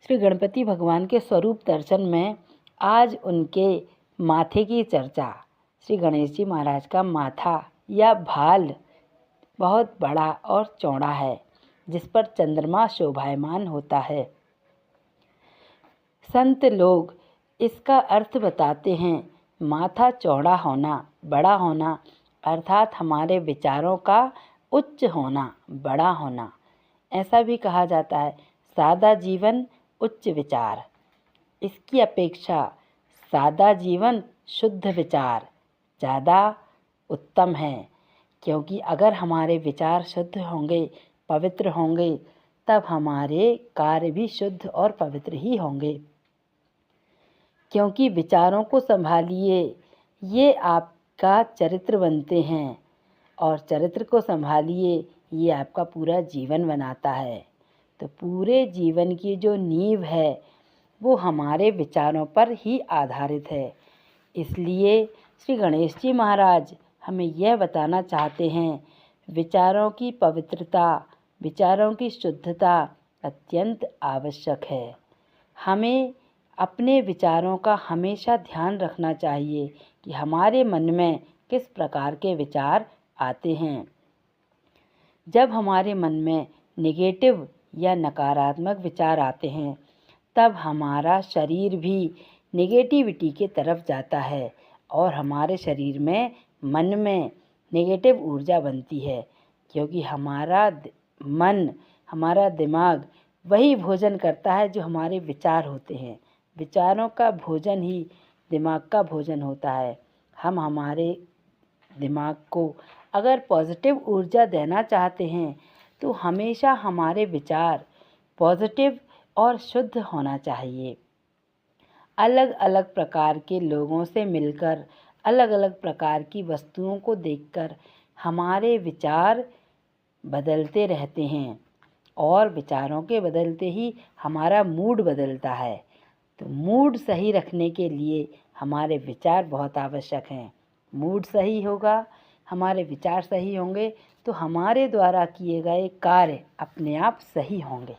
श्री गणपति भगवान के स्वरूप दर्शन में आज उनके माथे की चर्चा। श्री गणेश जी महाराज का माथा या भाल बहुत बड़ा और चौड़ा है, जिस पर चंद्रमा शोभायमान होता है। संत लोग इसका अर्थ बताते हैं। माथा चौड़ा होना, बड़ा होना अर्थात हमारे विचारों का उच्च होना, बड़ा होना। ऐसा भी कहा जाता है, सादा जीवन उच्च विचार। इसकी अपेक्षा सादा जीवन शुद्ध विचार ज़्यादा उत्तम है, क्योंकि अगर हमारे विचार शुद्ध होंगे, पवित्र होंगे, तब हमारे कार्य भी शुद्ध और पवित्र ही होंगे। क्योंकि विचारों को संभालिए, ये आपका चरित्र बनते हैं, और चरित्र को संभालिए, ये आपका पूरा जीवन बनाता है। तो पूरे जीवन की जो नींव है वो हमारे विचारों पर ही आधारित है। इसलिए श्री गणेश जी महाराज हमें यह बताना चाहते हैं, विचारों की पवित्रता, विचारों की शुद्धता अत्यंत आवश्यक है। हमें अपने विचारों का हमेशा ध्यान रखना चाहिए कि हमारे मन में किस प्रकार के विचार आते हैं। जब हमारे मन में नेगेटिव या नकारात्मक विचार आते हैं, तब हमारा शरीर भी नेगेटिविटी की तरफ जाता है और हमारे शरीर में, मन में नेगेटिव ऊर्जा बनती है। क्योंकि हमारा मन, हमारा दिमाग वही भोजन करता है जो हमारे विचार होते हैं। विचारों का भोजन ही दिमाग का भोजन होता है। हम हमारे दिमाग को अगर पॉजिटिव ऊर्जा देना चाहते हैं तो हमेशा हमारे विचार पॉजिटिव और शुद्ध होना चाहिए। अलग अलग प्रकार के लोगों से मिलकर, अलग अलग प्रकार की वस्तुओं को देखकर हमारे विचार बदलते रहते हैं, और विचारों के बदलते ही हमारा मूड बदलता है। तो मूड सही रखने के लिए हमारे विचार बहुत आवश्यक हैं। मूड सही होगा, हमारे विचार सही होंगे, तो हमारे द्वारा किए गए कार्य अपने आप सही होंगे।